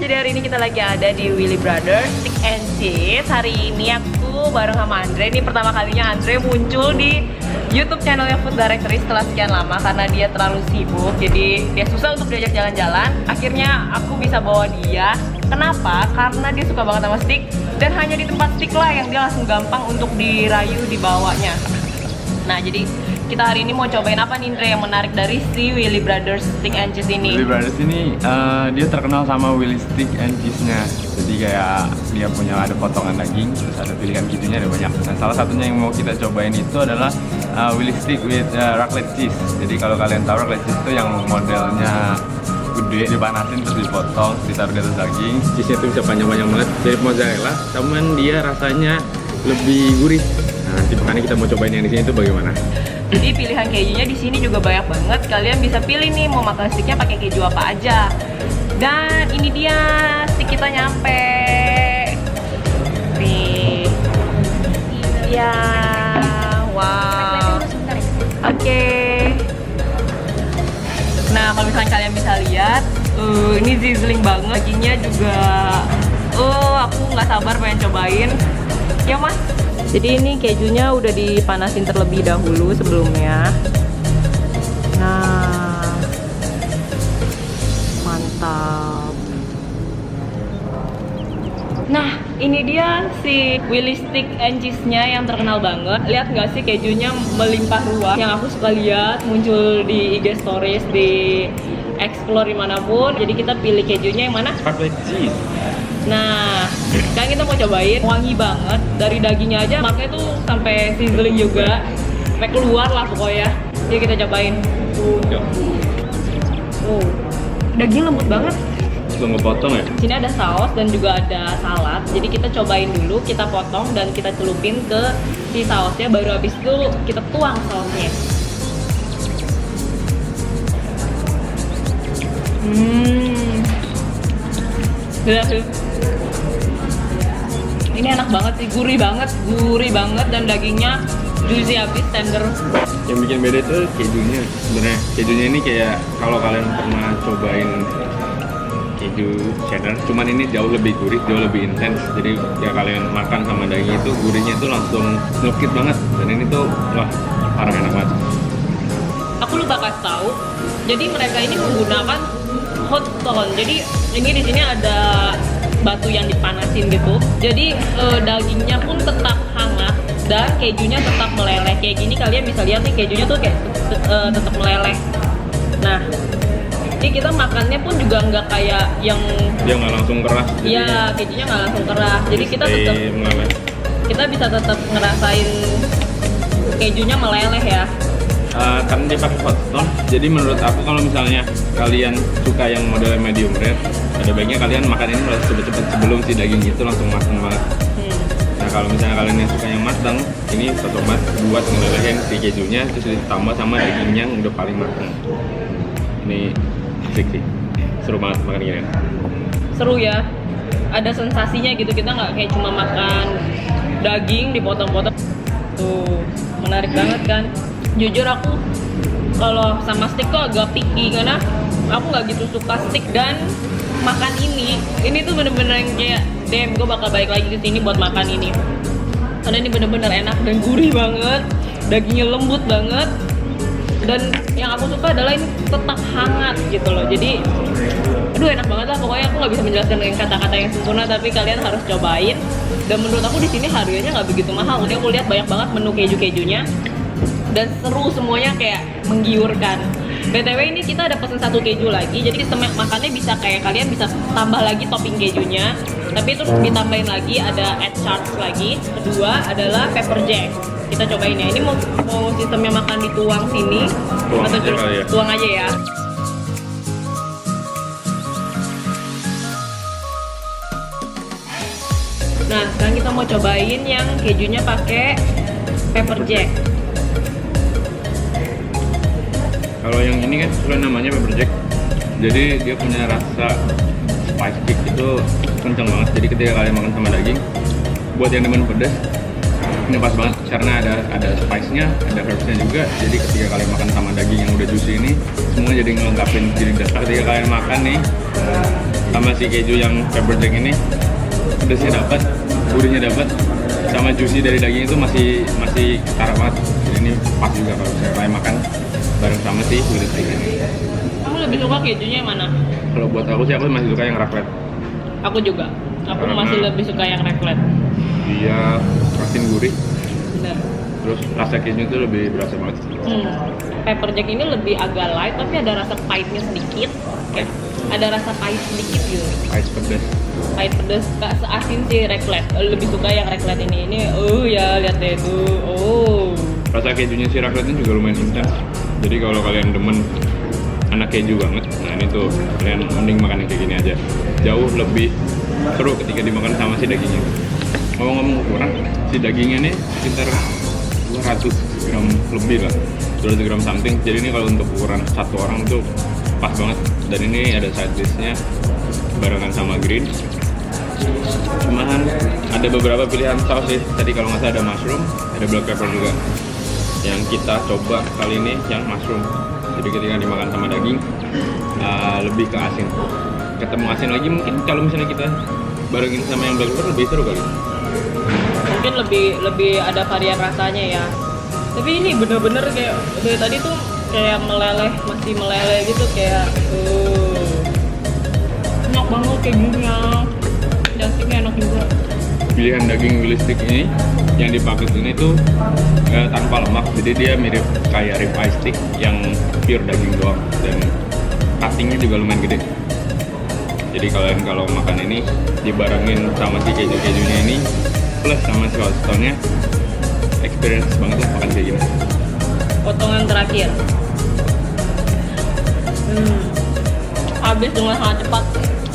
jadi hari ini kita lagi ada di Willy Brothers Steak and Cheese. Hari ini aku bareng sama Andre. Ini pertama kalinya Andre muncul di YouTube channelnya Food Directory setelah sekian lama karena dia terlalu sibuk. Jadi dia susah untuk diajak jalan-jalan. Akhirnya aku bisa bawa dia. Kenapa? Karena dia suka banget sama steak dan hanya di tempat steak lah yang dia langsung gampang untuk dirayu dibawanya. Nah, jadi kita hari ini mau cobain apa nih Andre yang menarik dari si Willy Brothers Steak and Cheese ini? Willy Brothers ini dia terkenal sama Willy Steak and Cheese-nya. Jadi kayak dia punya ada potongan daging, terus ada pilihan gizinya ada banyak. Nah, salah satunya yang mau kita cobain itu adalah Willy Steak with raclette cheese. Jadi kalau kalian tahu raclette cheese itu yang modelnya gede, dipanasin terus dipotong, ditaruh di atas daging. Cheese-nya itu bisa panjang-panjang banget, dari mozzarella, cuman dia rasanya lebih gurih. Nah, nanti makanya kita mau cobain yang di sini itu bagaimana. Jadi pilihan kejunya di sini juga banyak banget. Kalian bisa pilih nih mau makan steaknya pakai keju apa aja. Dan ini dia steak kita nyampe. Nih. Ya, wow. Oke. Nah, kalau misalnya kalian bisa lihat, ini sizzling banget. Dagingnya juga, aku nggak sabar pengen cobain. Ya mas. Jadi ini kejunya udah dipanasin terlebih dahulu sebelumnya. Nah, mantap. Nah, ini dia si Willy Steak and Cheese-nya yang terkenal banget. Lihat nggak sih kejunya melimpah ruah. Yang aku suka lihat muncul di IG Stories, di explore dimanapun. Jadi kita pilih kejunya yang mana? Raclette cheese. Nah, sekarang kita mau cobain. Wangi banget dari dagingnya aja, makanya tuh sampai sizzling juga, sampai keluar lah pokoknya. Jadi kita cobain. Daging lembut banget. Belum ngepotong ya? Sini ada saus dan juga ada salad. Jadi kita cobain dulu, kita potong dan kita celupin ke si sausnya. Baru habis itu kita tuang sausnya. Gila sih. Ini enak banget sih, gurih banget dan dagingnya juicy habis, tender. Yang bikin beda itu kejunya sebenarnya. Kejunya ini kayak kalau kalian pernah cobain keju cheddar, cuman ini jauh lebih gurih, jauh lebih intens. Jadi ya kalian makan sama daging itu gurihnya itu langsung nyelkit banget. Dan ini tuh wah parah enak banget. Aku lupa kasih tahu. Jadi mereka ini menggunakan hot stone. Jadi ini di sini ada batu yang dipanasin gitu. Jadi dagingnya pun tetap hangat dan kejunya tetap meleleh. Kayak gini kalian bisa lihat nih kejunya tuh kayak tetap meleleh. Nah, ini kita makannya pun juga nggak kayak yang dia nggak langsung keras. Iya, kejunya nggak langsung keras. Jadi kita bisa tetap ngerasain kejunya meleleh ya. Karena dia pakai hot stone, jadi menurut aku kalau misalnya kalian suka yang model medium rare, ada baiknya kalian makan ini cepet-cepet sebelum si daging itu langsung matang banget. Nah kalau misalnya kalian yang suka yang matang, ini cocok banget buat ngelelehin si kejunya, terus ditambah sama dagingnya yang udah paling matang. Ini asik sih, seru banget makan gini. Seru ya, ada sensasinya gitu, kita nggak kayak cuma makan daging dipotong-potong. Tuh, menarik banget kan. Jujur aku kalau sama steak tuh agak picky karena aku nggak gitu suka steak, dan makan ini tuh bener-bener yang kayak damn, gue bakal balik lagi ke sini buat makan ini karena ini bener-bener enak dan gurih banget, dagingnya lembut banget, dan yang aku suka adalah ini tetap hangat gitu loh. Jadi aduh enak banget lah pokoknya. Aku nggak bisa menjelaskan dengan kata-kata yang sempurna, tapi kalian harus cobain. Dan menurut aku di sini harganya nggak begitu mahal. Udah aku lihat banyak banget menu keju-kejunya dan seru, semuanya kayak menggiurkan. BTW ini kita ada pesen satu keju lagi, jadi sistem makannya bisa kayak kalian bisa tambah lagi topping kejunya, tapi terus ditambahin lagi ada add charge lagi. Kedua adalah pepper jack. Kita cobain ya. Ini mau sistemnya makan dituang sini atau tuang aja ya. Nah, sekarang kita mau cobain yang kejunya pakai pepper jack. Kalau yang ini kan sesuai namanya pepper jack, jadi dia punya rasa spice kick itu kenceng banget. Jadi ketika kalian makan sama daging, buat yang demen pedas, ini pas banget karena ada spice-nya, ada herbs-nya juga. Jadi ketika kalian makan sama daging yang udah juicy ini, semua jadi ngelengkapin diri dasar. Ketika kalian makan nih, sama si keju yang pepper jack ini pedasnya dapat, gurihnya dapat, sama juicy dari daging itu masih ketara banget. Jadi ini pas juga kalau saya mulai makan bareng sama si Willy Stick ini. Kamu lebih suka kejunya yang mana? Kalau buat aku sih aku masih suka yang raclette. Aku juga. Aku Karena masih lebih suka yang raclette. Dia asin gurih, Bener. terus rasa kejunya itu lebih berasa banget. Pepper jack ini lebih agak light tapi ada rasa pahitnya sedikit. Kayak ada rasa pahit sedikit gitu. Ice pedas. Pahit pedas, gak seasin sih raclette. Lebih suka yang raclette ini. Ya lihat deh itu. Rasa kejunya si raclette ini juga lumayan intens. Jadi kalau kalian demen anak keju banget, nah ini tuh kalian mending makan yang kayak gini aja. Jauh lebih seru ketika dimakan sama si dagingnya. Ngomong-ngomong ukuran, si dagingnya ini sekitar 200 gram lebih lah, 200 gram something. Jadi ini kalau untuk ukuran satu orang tuh pas banget. Dan ini ada side dish-nya barengan sama green. Cuman ada beberapa pilihan saus sih. Tadi kalau nggak salah ada mushroom, ada black pepper juga. Yang kita coba kali ini yang mushroom. Jadi ketika dimakan sama daging lebih ke asin. Ketemu asin lagi mungkin kalau misalnya kita barengin sama yang black pepper lebih seru kali. Mungkin lebih ada varian rasanya ya. Tapi ini bener-bener kayak dari tadi tuh kayak masih meleleh gitu kayak enak banget kejunya. Dagingnya enak juga. Pilihan daging Willy Stick ini yang dipakai ini tuh tanpa lemak, jadi dia mirip kayak rib eye stick yang pure daging doang, dan cuttingnya juga lumayan gede. Jadi kalian kalau makan ini dibarengin sama si keju-kejunya ini plus sama si hot stone-nya, experience banget lah makan kayak gini. Potongan terakhir. Habis dengan sangat cepat.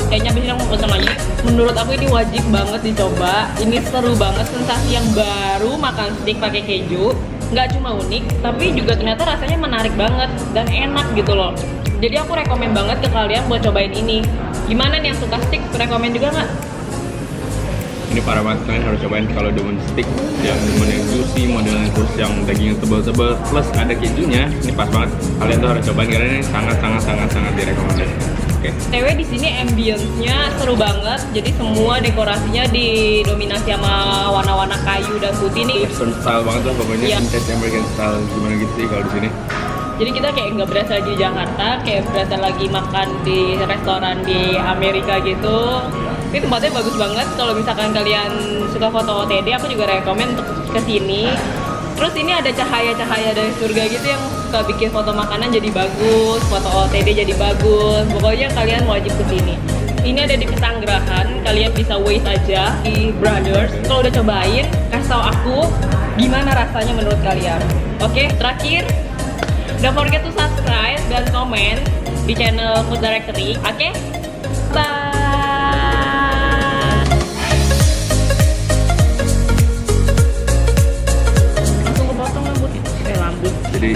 Kayaknya abis ini aku mau pesan lagi. Menurut aku ini wajib banget dicoba. Ini seru banget, sensasi yang baru makan steak pakai keju. Nggak cuma unik, tapi juga ternyata rasanya menarik banget dan enak gitu loh. Jadi aku rekomen banget ke kalian buat cobain ini. Gimana nih yang suka steak? Rekomen juga nggak? Ini parah banget, kalian harus cobain kalau demen steak yang demen yang juicy, modelnya terus yang dagingnya tebal-tebal plus ada kejunya. Ini pas banget. Kalian tuh harus cobain karena ini sangat direkomendasi. Oke. TW di sini ambience-nya seru banget. Jadi semua dekorasinya didominasi sama warna-warna kayu dan putih nih. Western style banget lah pokoknya, Iya. vintage American style gimana gitu sih kalau di sini. Jadi kita kayak nggak berasa lagi di Jakarta, kayak berasa lagi makan di restoran di Amerika gitu. Ini tempatnya bagus banget. Kalau misalkan kalian suka foto OTD, aku juga rekomen untuk kesini. Terus ini ada cahaya-cahaya dari surga gitu yang suka bikin foto makanan jadi bagus, foto OTD jadi bagus. Pokoknya kalian wajib kesini. Ini ada di Pesanggerahan, kalian bisa Waze aja di Brothers. Kalau udah cobain, kasih tau aku gimana rasanya menurut kalian. Oke, terakhir, don't forget to subscribe dan komen di channel Food Directory. Oke, bye. Langsung kepotong rambutnya. Rambut. Jadi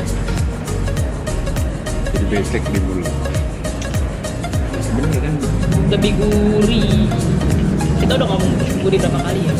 basic di bulu. Bener kan? Lebih gurih. Kita udah ngomong gurih berapa kali ya?